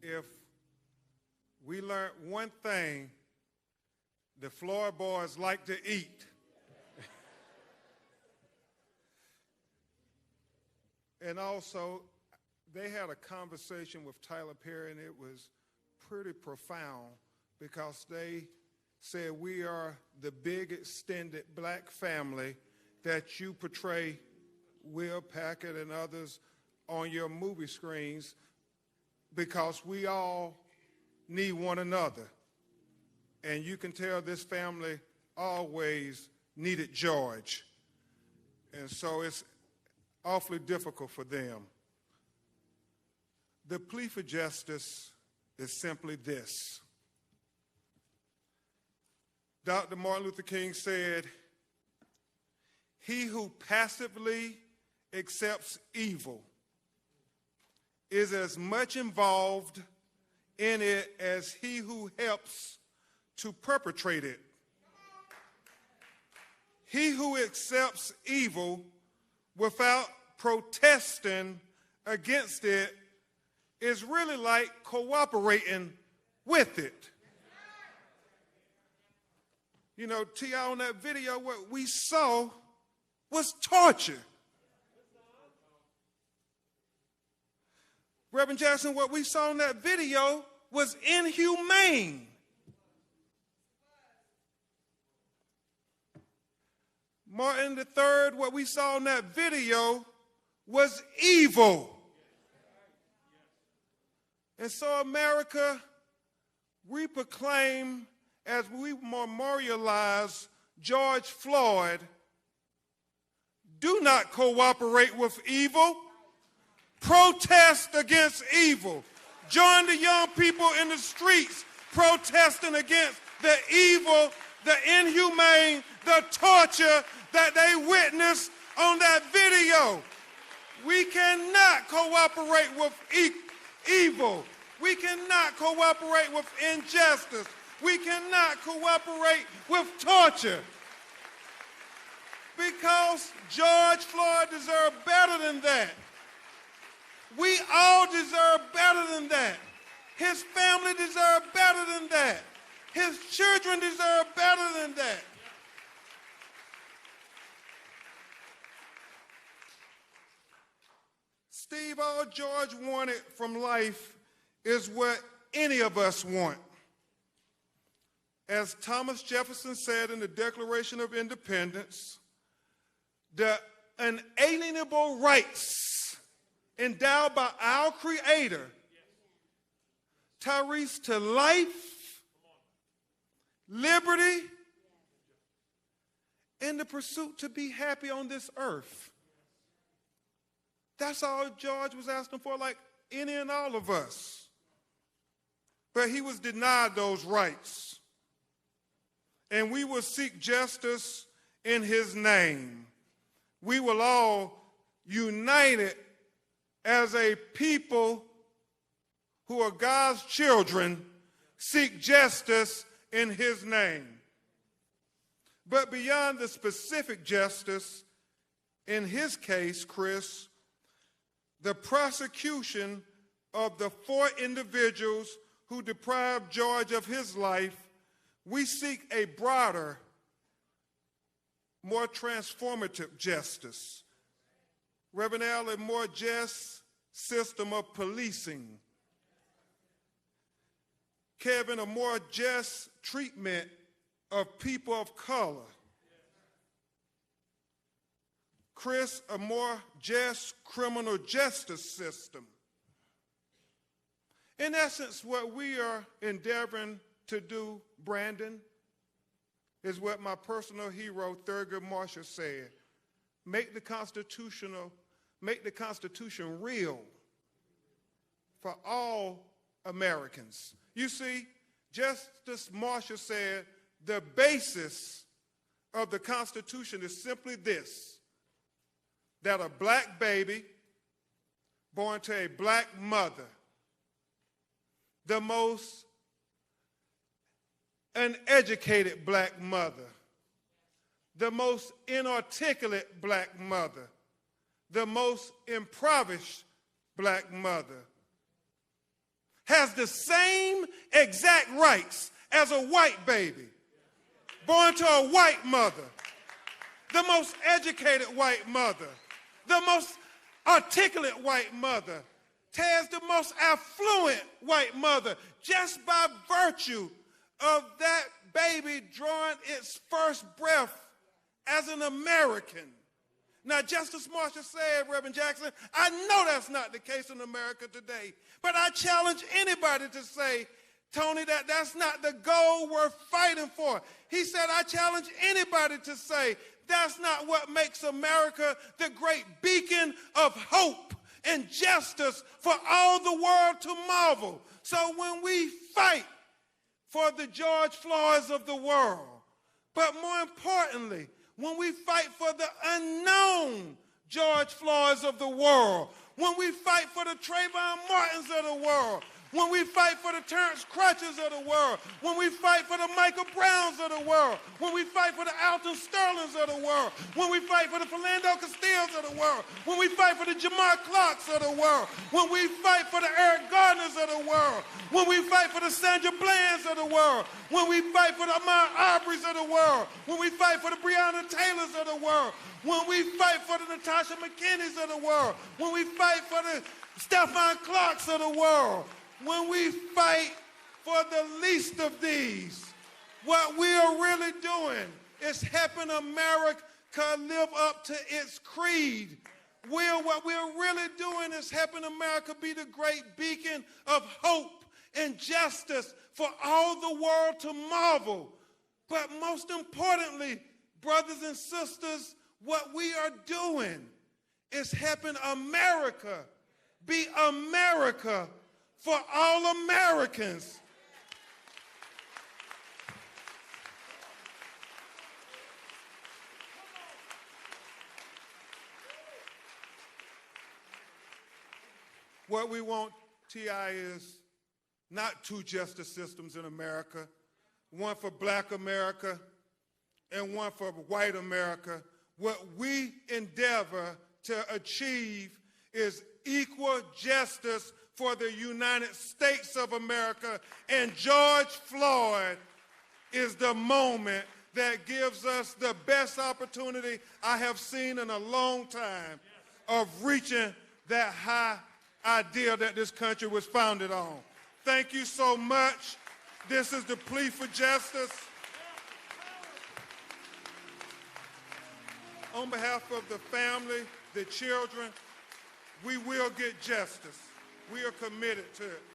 if we learned one thing, the Floyd boys like to eat. And also, they had a conversation with Tyler Perry, and it was pretty profound because they said, we are the big extended black family that you portray, Will Packard and others, on your movie screens, because we all need one another. And you can tell this family always needed George. And so it's awfully difficult for them. The plea for justice is simply this. Dr. Martin Luther King said, "He who passively accepts evil is as much involved in it as he who helps to perpetrate it. He who accepts evil without protesting against it is really like cooperating with it." You know, T.I., on that video, what we saw was torture. Reverend Jackson, what we saw in that video was inhumane. Martin III, what we saw in that video was evil. And so, America, we proclaim, as we memorialize George Floyd, do not cooperate with evil. Protest against evil. Join the young people in the streets protesting against the evil, the inhumane, the torture that they witnessed on that video. We cannot cooperate with evil. We cannot cooperate with injustice. We cannot cooperate with torture. Because George Floyd deserved better than that. We all deserve better than that. His family deserves better than that. His children deserve better than that. Steve, all George wanted from life is what any of us want. As Thomas Jefferson said in the Declaration of Independence, the unalienable rights endowed by our Creator, Tyrese, to life, liberty, and the pursuit to be happy on this earth. That's all George was asking for, like any and all of us. But he was denied those rights. And we will seek justice in his name. We will all, united as a people who are God's children, seek justice in his name. But beyond the specific justice, in his case, Chris, the prosecution of the 4 individuals who deprived George of his life, we seek a broader, more transformative justice. Reverend Al, a more just system of policing. Kevin, a more just treatment of people of color. Chris, a more just criminal justice system. In essence, what we are endeavoring to do, Brandon, is what my personal hero, Thurgood Marshall, said. Make the Constitution real for all Americans. You see, Justice Marshall said the basis of the Constitution is simply this, that a black baby born to a black mother, the most uneducated black mother, the most inarticulate black mother, the most impoverished black mother, has the same exact rights as a white baby born to a white mother, the most educated white mother, the most articulate white mother, has the most affluent white mother, just by virtue of that baby drawing its first breath as an American. Now, Justice Marshall said, Reverend Jackson, I know that's not the case in America today, but I challenge anybody to say, Tony, that's not the goal we're fighting for. He said, I challenge anybody to say, that's not what makes America the great beacon of hope and justice for all the world to marvel. So when we fight for the George Floyds of the world, but more importantly, when we fight for the unknown George Floyds of the world, when we fight for the Trayvon Martins of the world, when we fight for the Terrence Crutches of the world, when we fight for the Michael Browns of the world, when we fight for the Alton Sterlings of the world, when we fight for the Philando Castillos of the world, when we fight for the Jamar Clarks of the world, when we fight for the Eric Gardners of the world, when we fight for the Sandra Blands of the world, when we fight for the Ahmaud Arbery's of the world, when we fight for the Breonna Taylors of the world, when we fight for the Natasha McKinney's of the world, when we fight for the Stephon Clarks of the world, when we fight for the least of these, what we are really doing is helping America live up to its creed. What we're really doing is helping America be the great beacon of hope and justice for all the world to marvel. But most importantly, brothers and sisters, what we are doing is helping America be America for all Americans. What we want, T.I., is not two justice systems in America, one for black America and one for white America. What we endeavor to achieve is equal justice for the United States of America, and George Floyd is the moment that gives us the best opportunity I have seen in a long time of reaching that high ideal that this country was founded on. Thank you so much. This is the plea for justice. On behalf of the family, the children, we will get justice. We are committed to it.